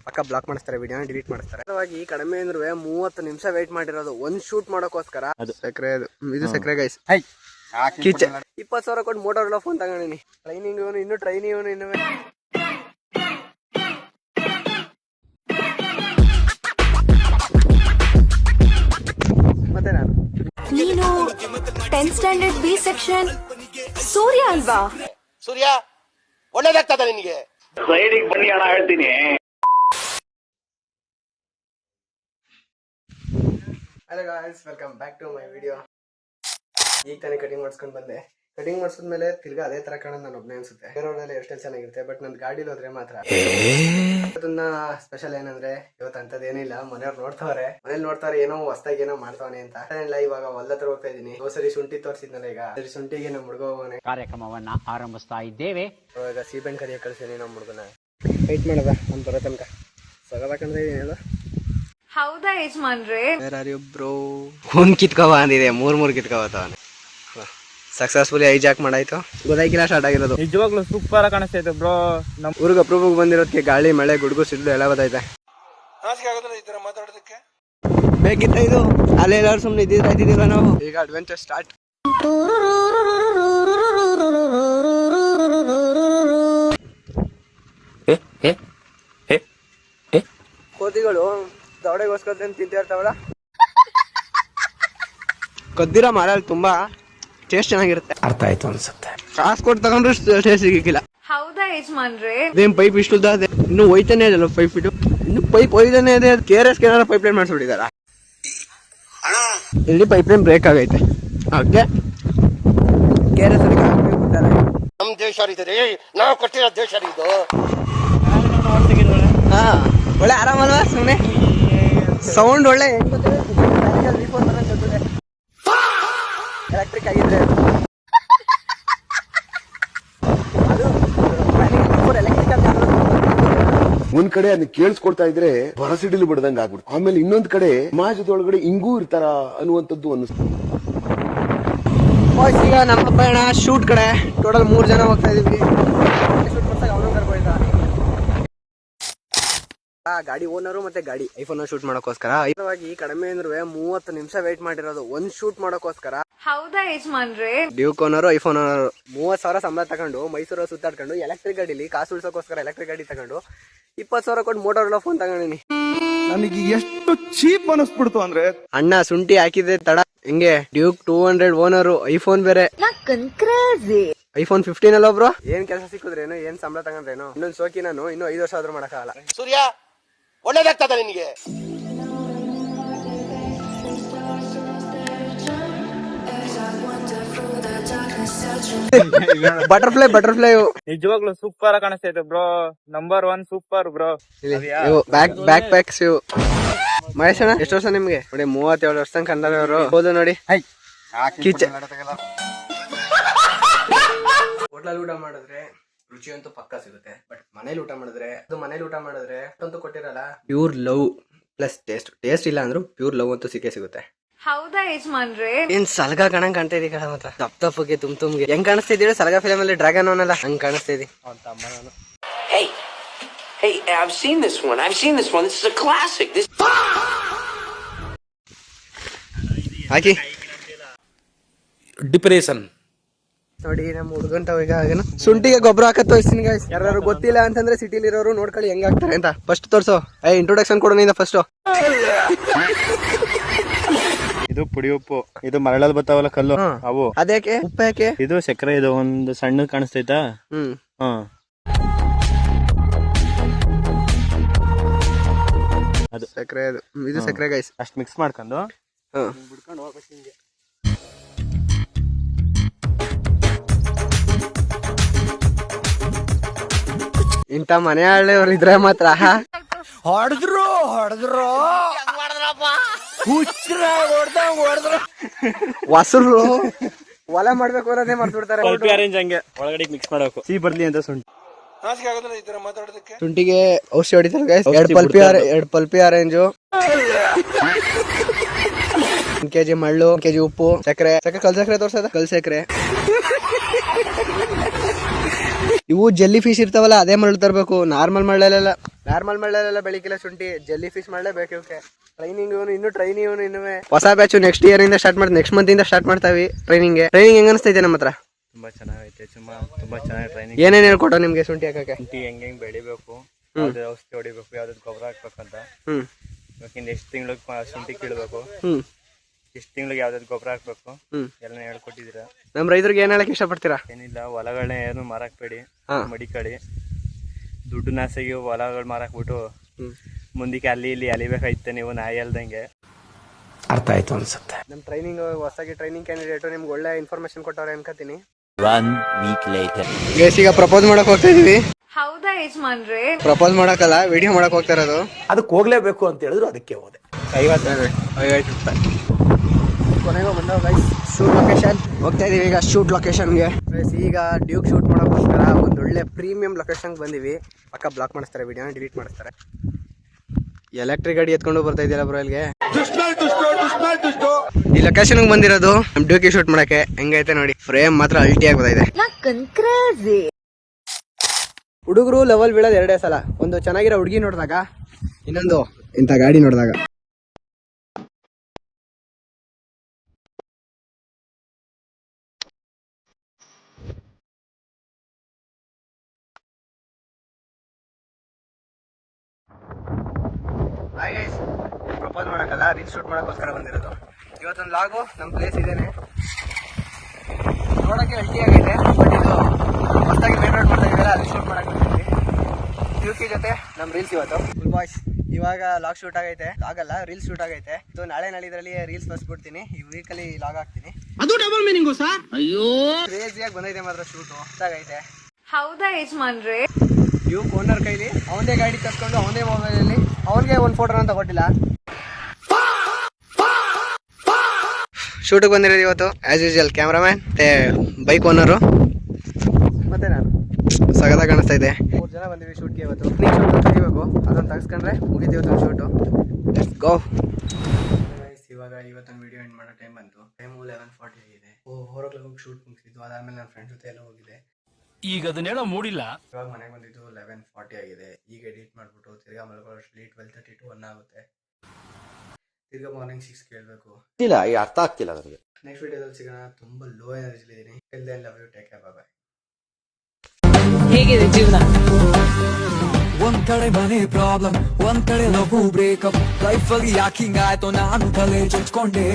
ಪಕ್ಕ ಬ್ಲಾಕ್ ಮಾಡಿಸ್ತಾರೆ, ವಿಡಿಯೋನ ಡಿಲೀಟ್ ಮಾಡ್ತಾರೆ. ಕಡಿಮೆ ಅಂದ್ರೆ 30 ನಿಮಿಷ ವೇಟ್ ಮಾಡಿರೋದು ಒಂದ್ ಶೂಟ್ ಮಾಡೋಕೋಸ್ಕರ. ಸಕ್ಕರೆ ಇದು ಸಕ್ಕರೆ ಗೈಸ್. 20,000 ಕೊಟ್ಟು ಮೋಟೋರೋಲಾ ಫೋನ್ ತಗೊಂಡಿನಿ. ಟ್ರೈನಿಂಗ್ ಇನ್ನು ಟ್ರೈನಿಂಗ್ ಇನ್ನು ಮತ್ತೆ ನೀನು 10th ಸ್ಟ್ಯಾಂಡರ್ಡ್ ಬಿ ಸೆಕ್ಷನ್ ಸೂರ್ಯ ಅಲ್ವಾ? ಸೂರ್ಯ ಒಳ್ಳೇದಾಗ್ತದ ನಿನಗೆ. ಸೈಡಿಗೆ ಬನ್ನಿ ಅಣ್ಣ ಹೇಳ್ತೀನಿ. Hello guys, welcome back to my video. ಈಗ ತಾನೇ ಕಟಿಂಗ್ ಮಾಡಿಸ್ಕೊಂಡು ಬಂದೆ. ಕಟಿಂಗ್ ಮಾಡಿಸಿದ್ಮೇಲೆ ತಿರ್ಗಾ ಅದೇ ತರ ಕಾಣೋದು ನಾನು ಒಬ್ಬನೇ ಅನ್ಸುತ್ತೆ. ಬೇರೆಯವ್ರನ್ನೆಲ್ಲ ಎಷ್ಟೆಲ್ಲ ಚೆನ್ನಾಗಿರುತ್ತೆ, ಬಟ್ ನಂದು ಗಾಡಿಲಿ ಹೋದ್ರೆ ಮಾತ್ರ. ಅದನ್ನ ಸ್ಪೆಷಲ್ ಏನಂದ್ರೆ ಇವತ್ತು ಅಂತದೇನಿಲ್ಲ, ಮನೆಯವ್ರು ನೋಡ್ತಾವ್ರೆ, ಮನೇಲಿ ನೋಡ್ತಾರೆ ಏನೋ ಹೊಸ್ದಾಗಿ ಏನೋ ಮಾಡ್ತಾವನೆ ಅಂತ. ಇಲ್ಲ ಇವಾಗ ಹೊಲ್ದ ಹತ್ರ ಹೋಗ್ತಾ ಇದೀನಿ. ಸರಿ ಶುಂಠಿ ತೋರಿಸಿದ್ನಲ್ಲ, ಈಗ ಸರಿ ಶುಂಠಿಗೆ ನಮ್ಮ ಹುಡುಗ ಹೋಗೋನೆ ಕಾರ್ಯಕ್ರಮವನ್ನ ಆರಂಭಿಸ್ತಾ ಇದ್ದೇವೆ. ಇವಾಗ ಸೀಬೆಣ್ಣೆ ಕರಿಯ ಕಳ್ಸೀನಿ ನಮ್ಮ ಹುಡುಗನ. ವೈಟ್ ಮಾಡದ ನಾನು ಬರೋ ತನಕ ಸಗದಾಕಂದ್ರೆ ಏನಿಲ್ಲ. ಹೌದಾ ಯಜಮಾನ್ರೆ? ಬ್ರೋ ಒಂದ್ ಕಿತ್ಕವ ಅಂದಿದೆ, ಮೂರ್ ಕಿತ್ಕವತ್ತವನೆ. Successfully Isaac ಮಾಡಾಯ್ತು. ಗೊತ್ತಾಗಿಲ್ಲ ಸ್ಟಾರ್ಟ್ ಆಗಿರೋದು. ನಿಜವಾಗ್ಲೂ ಸೂಪರ್ ಕಾಣಿಸ್ತೈತೆ ಬ್ರೋ. ನಮ್ ಊರಿಗೆ ಅಪ್ರೂವ್ ಬಂದಿರೋದಕ್ಕೆ ಗಾಳಿ ಮಳೆ ಗುಡುಗು ಸಿಡ್ಲು ಎಲ್ಲ ಬರ್ತೈತೆ. ಬೇಕಿತ್ತ ಇದು ಅಲ್ಲೇ ಎಲ್ಲಾರು ಸುಮ್ನೆ ಇದ್ದಿದ್ದಿಲ್ಲ ನಾವು. ಈಗ ಅಡ್ವೆಂಚರ್ ಸ್ಟಾರ್ಟ್. ಕೋತಿಗಳು ದವಡೆಗೋಸ್ಕರ ತಿಂತಾ ಇರ್ತಾವಲ್ಲ, ಕದ್ದಿರೋ ಮರಲ್ಲಿ ತುಂಬಾ ಟೇಸ್ಟ್ ಚೆನ್ನಾಗಿರುತ್ತೆ. ಅರ್ಥ ಆಯ್ತು ಅನ್ಸುತ್ತೆ. ಕಾಸು ಕೊಟ್ಟು ತಗೊಂಡ್ರು ಟೇಸ್ಟ್ ಸಿಗಿಲ್ಲ. ಹೌದಾ ಯಜಮಾನ್ರೆ? ಇದೇನ್ ಪೈಪ್ ಇಷ್ಟು ಇದೆ, ಇನ್ನು ಹೋಯ್ತಾನೆ ಇದಲ್ಲ 5 ಫೀಟ್. ಇನ್ನು ಪೈಪ್ ಹೋಯ್ತಾನೆ ಇದೆ. KRS ಪೈಪ್ ಲೈನ್ ಮಾಡಿಸ್ಬಿಟ್ಟಿದಾರ. ಇಲ್ಲಿ ಪೈಪ್ ಲೈನ್ ಬ್ರೇಕ್ ಆಗೈತೆ. ಹಾಗೆ KRS ನಮ್ ದೇಶ ಇದೆ, ನಾವು ಕಟ್ಟಿರೋ ದೇಶ ಇದು. ಹಾ ಒಳ್ಳೆ ಆರಾಮಲ್ವಾ? ಸುಮ್ಮನೆ ಸೌಂಡ್ ಒಳ್ಳೆ ಎಲೆಕ್ಟ್ರಿಕ್ ಆಗಿದ್ರೆ ಒಂದ್ ಕಡೆ ಅದನ್ನ ಕೇಳಿಸ್ಕೊಡ್ತಾ ಇದ್ರೆ ಬರಸಿಡಿಲು ಬಿಡದಂಗ ಆಗ್ಬಿಡ್ತು. ಆಮೇಲೆ ಇನ್ನೊಂದ್ ಕಡೆ ಸಮಾಜದೊಳಗಡೆ ಹಿಂಗೂ ಇರ್ತಾರ ಅನ್ನುವಂಥದ್ದು ಅನಿಸ್ತು. ಈಗ ನಮ್ಮ ಪಯಣ ಶೂಟ್ ಕಡೆ ಟೋಟಲ್ 3 ಜನ ಹೋಗ್ತಾ ಇದೀವಿ. ಶೂಟ್ ಮಾಡ್ದಾಗ ಅವನು ಕರ್ಕೊಯ್ದ. ಗಾಡಿ ಓನರು ಮತ್ತೆ ಗಾಡಿ ಐಫೋನ್ ಶೂಟ್ ಮಾಡೋಕೋಸ್ಕರ. ಕಡಿಮೆ ಅಂದ್ರೆ 30 ನಿಮಿಷ ವೇಟ್ ಮಾಡಿರೋದು ಒಂದ್ ಶೂಟ್ ಮಾಡೋಕೋಸ್ಕರ. ಹೌದಾ ಯಜಮಾನ್ರೆ? ಡ್ಯೂಕ್ ಓನರು ಐಫೋನ್ ಓನರು 30,000 ಸಂಬಳ ತಗೊಂಡು ಮೈಸೂರು ಸುತ್ತಾಡ್ಕೊಂಡು ಎಲೆಕ್ಟ್ರಿಕ್ ಗಾಡಿಲಿ ಕಾಸು ಉಳ್ಸೋಕೋಸ್ಕರ ಎಲೆಕ್ಟ್ರಿಕ್ ಗಾಡಿ ತಗೊಂಡು 20,000 ಕೊಟ್ಟು ಮೋಟೋರೋಲಾ ಫೋನ್ ತಗೊಂಡಿನಿ. ನನಗೆ ಎಷ್ಟು ಚೀಪ್ ಅನಿಸ್ಬಿಡ್ತು ಅಂದ್ರೆ, ಅಣ್ಣ ಶುಂಠಿ ಹಾಕಿದೆ ತಡ. ಹಿಂಗೆ ಡ್ಯೂಕ್ 200 ಓನರು, ಐಫೋನ್ ಬೇರೆ. ಐಫೋನ್ 15 ಅಲ್ಲ ಒಬ್ರು. ಏನ್ ಕೆಲಸ ಸಿಕ್ಕಿದ್ರೇನು, ಏನ್ ಸಂಬಳ ತಗೊಂಡ್ರೇನು. ಇನ್ನೊಂದು ಸೋಕಿ ನಾನು ಇನ್ನು 5 ವರ್ಷ ಆದ್ರೂ ಮಾಡಕ್ಕಾಗಲ್ಲ. ಸೂರ್ಯ ಒಳ್ಳೇದಾಗ್ತದ ನಿನಗೆ. ಬಟರ್ಫ್ಲೈ ನಿಜವಾಗ್ಲೂ ಸೂಪರ್ ಕಾಣಿಸ್ತೈತೆ bro. Number 1 super bro. Backpacks ಇವು. ಮಹೇಶ್ ಅಣ್ಣ ಎಷ್ಟು ವರ್ಷ ನಿಮ್ಗೆ? ನೋಡಿ 37 ವರ್ಷ ಕಂಡವರು ಹೋದ ನೋಡಿ. ಹೋಟ್ಲಲ್ಲಿ ಊಟ ಮಾಡಿದ್ರೆ ರುಚಿ ಅಂತೂ ಪಕ್ಕ ಸಿಗುತ್ತೆ, ಬಟ್ ಮನೇಲಿ ಊಟ ಮಾಡಿದ್ರೆ ಅಂತೂ ಕೊಟ್ಟಿರಲ್ಲ. ಪ್ಯೂರ್ ಲವ್ ಪ್ಲಸ್ ಟೇಸ್ಟ್ ಇಲ್ಲ ಅಂದ್ರೂ ಪ್ಯೂರ್ ಲವ್ ಅಂತೂ ಸಿಗುತ್ತೆ. ಹೌದಾ ಯಜಮಾನ್ರೆ? ಏನ್ ಸಲಗ ಕಣಂಗ್ ಕಾಣ್ತಾ ಇದೀ ಕಣ. ಮಾತ್ರ ದಪ್ಪಗೆ ತುಂಬ್ಗೆ ಹೆಂಗ್ ಕಾಣಿಸ್ತಾ ಇದೀವಿ ಸಲಗ ಫಿಲಮ್ ಅಲ್ಲಿ ಡ್ರ್ಯಾಗನ್ ಅವನಲ್ಲ ಹಂಗ್ ಕಾಣಿಸ್ತಾ ಇದೀವಿ. Hey, I've seen this one. This is a classic. Hockey depression ನೋಡಿ ನಮ್ಮ ಹುಡುಗಂತಾವ. ಈಗ ಶುಂಠಿಗೆ ಗೊಬ್ಬರ ಹಾಕತ್ ತೋರಿಸ್ತೀನಿ ಗಾಯ್ಸ್. ಯಾರು ಗೊತ್ತಿಲ್ಲ ಅಂತಂದ್ರೆ ಸಿಟಿಲಿ ಇರೋರು ನೋಡ್ಕೊಳ್ಳಿ ಹೆಂಗ್ ಹಾಕ್ತಾರೆ ಅಂತ. ಫಸ್ಟ್ ತೋರ್ಸೋ. ಇಂಟ್ರೊಡಕ್ಷನ್ ಕೊಡೋಣ ಫಸ್ಟ್. ಇದು ಪುಡಿ ಉಪ್ಪು, ಇದು ಮರಳಲ್ಲಿ ಬರ್ತಾವಲ್ಲ ಕಲ್ಲು ಅವು. ಅದ್ಯಾಕೆ ಉಪ್ಪು ಯಾಕೆ? ಇದು ಸಕ್ಕರೆ, ಇದು ಒಂದು ಸಣ್ಣ ಕಾಣಿಸ್ತೈತಾ. ಅದು ಸಕ್ಕರೆ, ಇದು ಸಕ್ಕರೆ ಗೈಸ್. ಅಷ್ಟು ಮಿಕ್ಸ್ ಮಾಡ್ಕೊಂಡು ಬಿಡ್ಕೊಂಡು ಹೋಗ್ಬೇಕು ಹಿಂಗೆ. ಇಂಥ ಮನೆ ಹಳ್ಳಿಯವ್ರು ಇದ್ರೆ ಮಾತ್ರ ಹೊಡೆದ್ರು ಹೊಸರು ಹೊಲ ಮಾಡ್ಬೇಕು ಅನ್ನೋದೇ ಮಾಡ್ಬಿಡ್ತಾರೆ. ಅರೇಂಜ್ ಹಂಗೆ ಒಳಗಡೆ ಮಿಕ್ಸ್ ಮಾಡಬೇಕು, ಸಿಹಿ ಬರ್ಲಿ ಅಂತ. ಶುಂಠಿಗೆ ಔಷಧಿ ಹೊಡಿತಾರೆ guys. 2 pulpy orange, 1 kg ಮಳ್ಳು, 1 kg ಉಪ್ಪು, ಸಕ್ಕರೆ ಕಲ್ ಸಕ್ಕರೆ ತೋರ್ಸದ ಕಲ್ ಸಕ್ಕರೆ. ಇವು ಜೆಲ್ಲಿ ಫಿಶ್ ಇರ್ತಾವಲ್ಲ ಅದೇ ಮರಳು ತರಬೇಕು. ನಾರ್ಮಲ್ ಮರಳೆಲ್ಲ ಬೆಳಿಕಿಲ್ಲ ಶುಂಠಿ. ಜೆಲ್ಲಿ ಫಿಶ್ ಮಾಡಲೇಬೇಕು ಇವಕ್ಕೆ. ಟ್ರೈನಿಂಗ್ ಇನ್ನು ಹೊಸ ಬ್ಯಾಚ್ ನೆಕ್ಸ್ಟ್ ಇಯರ್ ಇಂದ ಸ್ಟಾರ್ಟ್ ಮಾಡ್ತೀವಿ, ನೆಕ್ಸ್ಟ್ ಮಂತ್ ಇಂದ ಸ್ಟಾರ್ಟ್ ಮಾಡ್ತಾವಿ ಟ್ರೈನಿಂಗ್ ಹೆಂಗ್ ಅನಿಸ್ತೈತೆ ನಮ್ಮ ಹತ್ರ? ತುಂಬಾ ಚೆನ್ನಾಗೈತೆ. ತುಂಬಾ ಚೆನ್ನಾಗಿ ಟ್ರೈನಿಂಗ್. ಏನೇನ್ ಹೇಳ್ಕೊಟ್ಟೋ ನಿಮ್ಗೆ ಶುಂಠಿ ಹಾಕಕ್ಕೆ? ಶುಂಠಿ ಹೆಂಗ್ ಬೆಳಿಬೇಕು, ಯಾವ್ದು ಔಷಧಿ ಹೊಡಿಬೇಕು, ಯಾವ್ದು ಗೊಬ್ಬರ ಹಾಕ್ಬೇಕಂತ. ಇವಾಗ ಎಷ್ಟು ತಿಂಗಳಿಗೆ ಶುಂಠಿ ಕೀಳ್ಬೇಕು, ಎಷ್ಟು ತಿಂಗಳಿಗೆ ಯಾವ್ದಾದ್ರು ಗೊಬ್ಬರ ಹಾಕ್ಬೇಕು ಎಲ್ಲ ಹೇಳ್ಕೊಟ್ಟಿದ್ದೀರಾ. ನಮ್ ರೈತರಿಗೆ ಏನ್ ಹೇಳಕ್ ಇಷ್ಟಪಡ್ತೀರಾ? ಏನಿಲ್ಲ, ಹೊಲಗಳನ್ನ ಏನು ಮಾರಾಕ್ಬೇಡಿ, ಮಡಿಕಳಿ. ದುಡ್ಡು ನಾಸಿಗೆ ಹೊಲಗಳು ಮಾರಾಕ್ಬಿಟ್ಟು ಮುಂದಕ್ಕೆ ಅಲ್ಲಿ ಇಲ್ಲಿ ಅಲಿಬೇಕಾಯ್ತೆ ನೀವು ನಾಯಿ ಅಲ್ದಂಗೆ. ಅರ್ಥ ಆಯ್ತು ಅನ್ಸುತ್ತೆ. ನಮ್ ಟ್ರೈನಿಂಗ್ ಹೊಸದಾಗಿ ಟ್ರೈನಿಂಗ್ ಕ್ಯಾಂಡಿಡೇಟ್ ನಿಮ್ಗೆ ಒಳ್ಳೆ ಇನ್ಫಾರ್ಮೇಶನ್ ಕೊಟ್ಟವ್ರೆ ಅನ್ಕೋತೀನಿ. 1 week later. ಈಗ ಪ್ರಪೋಸ್ ಮಾಡಕ್ ಹೋಗ್ತಾ ಇದೀವಿ. ಹೌದಾ ಯಜಮಾನ್ರೆ? ಪ್ರಪೋಸ್ ಮಾಡಕ್ಕಲ್ಲ, ವಿಡಿಯೋ ಮಾಡಕ್ ಹೋಗ್ತಾ ಇರೋದು. ಅದಕ್ಕೆ ಹೋಗ್ಲೇಬೇಕು ಅಂತ ಹೇಳಿದ್ರು, ಅದಕ್ಕೆ ಹೋದೆ. 50 ರೂಪಾಯಿ. ಕೊನೆಗೂ ಬಂದವು ಗೈಸ್ ಶೂಟ್ ಲೊಕೇಶನ್. ಹೋಗ್ತಾ ಇದೀವಿ ಈಗ ಶೂಟ್ ಲೊಕೇಶನ್ಗೆ. ಈಗ ಡ್ಯೂಕ್ ಶೂಟ್ ಮಾಡೋಕ್ಕೋಸ್ಕರ ಒಂದು ಒಳ್ಳೆ ಪ್ರೀಮಿಯಂ ಲೊಕೇಶನ್ಗೆ ಬಂದಿವಿ. ಪಕ್ಕ ಬ್ಲಾಕ್ ಮಾಡಿಸ್ತಾರೆ, ವಿಡಿಯೋನ ಡಿಲೀಟ್ ಮಾಡಿಸ್ತಾರೆ. ಎಲೆಕ್ಟ್ರಿಕ್ ಗಾಡಿ ಎತ್ಕೊಂಡು ಬರ್ತಾ ಇದೆಯಲ್ಲ ಬ್ರೋ ಇಲ್ಲಿಗೆ. ಈ ಲೊಕೇಶನ್ಗೆ ಬಂದಿರೋದು ನಮ್ ಡ್ಯೂಕಿ ಶೂಟ್ ಮಾಡಕ್ಕೆ. ಹೆಂಗೈತೆ ನೋಡಿ, ಫ್ರೇಮ್ ಮಾತ್ರ ಅಲ್ಟಿ ಆಗಿ ಬಂದಿದೆ. ಹುಡುಗರು ಲೆವೆಲ್ ಬೀಳೋದು ಎರಡೇ ಸಲ, ಒಂದು ಚೆನ್ನಾಗಿರೋ ಹುಡುಗಿ ನೋಡಿದಾಗ, ಇನ್ನೊಂದು ಇಂಥ ಗಾಡಿ ನೋಡಿದಾಗ. ಪ್ರಪೋಸ್ ಮಾಡಕ್ಕಲ್ಲ, ರೀಲ್ ಶೂಟ್ ಮಾಡೋಕ್ಕೋಸ್ಕರ ಬಂದಿರೋದು. ಇವತ್ತೊಂದು ಲಾಗು ನಮ್ಮ ಪ್ಲೇಸ್ ಇದೇನೆ, ನೋಡೋಕ್ಕೆ ಅಲ್ಟಿ ಆಗೈತೆ. ಬಟ್ ಇದು ಹೊಸದಾಗಿ ಮೇನ್ ರೋಡ್ ಮಾಡ್ತಾ ಇದೀವಲ್ಲ, ಅಲ್ಲಿ ಶೂಟ್ ಮಾಡಕ್ಕೆ ಬಂದಿದ್ವಿ. ಡ್ಯೂಕಿ ಜೊತೆ ನಮ್ಮ ರೀಲ್ಸ್ ಇವತ್ತು ಫುಲ್ ಬಾಯ್ಸ್. ಇವಾಗ ಲಾಗ್ ಶೂಟ್ ಆಗೈತೆ, ಲಾಗ್ ಅಲ್ಲ ರೀಲ್ಸ್ ಶೂಟ್ ಆಗೈತೆ. ಇದು ನಾಳೆ ನಾಳಿದ್ರಲ್ಲಿ ರೀಲ್ಸ್ ಬಿಡ್ತೀನಿ. ಈ ವೀಕಲ್ಲಿ ಲಾಗ್ ಹಾಕ್ತೀನಿ. ಅದು ಡಬಲ್ ಮೀನಿಂಗು ಸರ್. ಅಯ್ಯೋ ಕ್ರೇಜಿಯಾಗಿ ಬಂದೈತೆ ಮಾತ್ರ ಶೂಟು, ಹೊಸದಾಗೈತೆ. ಹೌದಾ ಯಜಮಾನ್ರೆ? ಡ್ಯೂಕ್ ಓನರ್ ಕೈಲಿ ಅವನದೇ ಗಾಡಿ ತರ್ಸ್ಕೊಂಡು ಅವನದೇ ಮೊಬೈಲಲ್ಲಿ ಅವನಿಗೆ ಒಂದು ಫೋಟೋನ ತಗೊಟ್ಟಿಲ್ಲ. ಶೂಟಿಗೆ ಬಂದಿರೋದು ಇವತ್ತು ಆಸ್ ಯೂಶುವಲ್ ಕ್ಯಾಮ್ರಾಮ್ಯಾನ್ ಮತ್ತೆ ಬೈಕ್ ಓನರು ಮತ್ತೆ ನಾನು. ಸಗದಾಗ ಕಾಣಿಸ್ತಾ ಇದೆ. 3 ಜನ ಬಂದಿವಿ ಶೂಟ್ಗೆ ಇವತ್ತು. ಶೂಟ್ ತೆಗಿಬೇಕು, ಅದನ್ನು ತೆಗೆಸ್ಕೊಂಡ್ರೆ ಮುಗಿತು ಇವತ್ತು ಶೂಟು. Let's go. ಇವಾಗ ಇವತ್ತೊಂದು ವಿಡಿಯೋ ಎಂಡ್ ಮಾಡೋ ಟೈಮ್ ಬಂತು. ಟೈಮು 11:40 ಆಗಿದೆ. 4 o'clock ಹೋಗಿ ಶೂಟ್ ಮುಗಿಸಿದ್ದು. ಅದಾದ್ಮೇಲೆ ನನ್ನ ಫ್ರೆಂಡ್ಸ್ ಜೊತೆ ಎಲ್ಲ ಹೋಗಿದೆ. ಈಗ ಅದನ್ನೆಲ್ಲ ಮೂಡಿಲ್ಲ. ಇವಾಗ ಮನೆಗೆ ಬಂದಿದ್ದು 11:40 ಆಗಿದೆ. ಈಗ ಎಡಿಟ್ ಮಾಡ್ಬಿಟ್ಟು ತಿರ್ಗಾ ಮಲ್ಕೊಳ್ಳೋಷ್ಟರಲ್ಲಿ 12:30 to 1 ಆಗುತ್ತೆ. ತಿರ್ಗಾ ಮಾರ್ನಿಂಗ್ 6 ಕೇಳಬೇಕು. ಇಲ್ಲ, ಅರ್ಥ ಆಗ್ತಿಲ್ಲ ನನಗೆ. ನೆಕ್ಸ್ಟ್ ವಿಡಿಯೋದಲ್ಲಿ ಸಿಗೋಣ. ತುಂಬಾ ಲೋ ಎನರ್ಜಿ ಇದ್ದೀನಿ. Till then love you, take care, bye bye. ಹೇಗಿದೆ ಜೀವನ? ಒಂದ್ ಕಡೆ ಮನೆ ಪ್ರಾಬ್ಲಮ್, ಒಂದ್ ಕಡೆ ಲವ್ ಬ್ರೇಕಪ್. ಲೈಫ್ ಅಲ್ಲಿ ಯಾಕಿಂಗಾಯ್ತು ನಾನು ತಲೆ ಚುಚ್ಕೊಂಡೆ.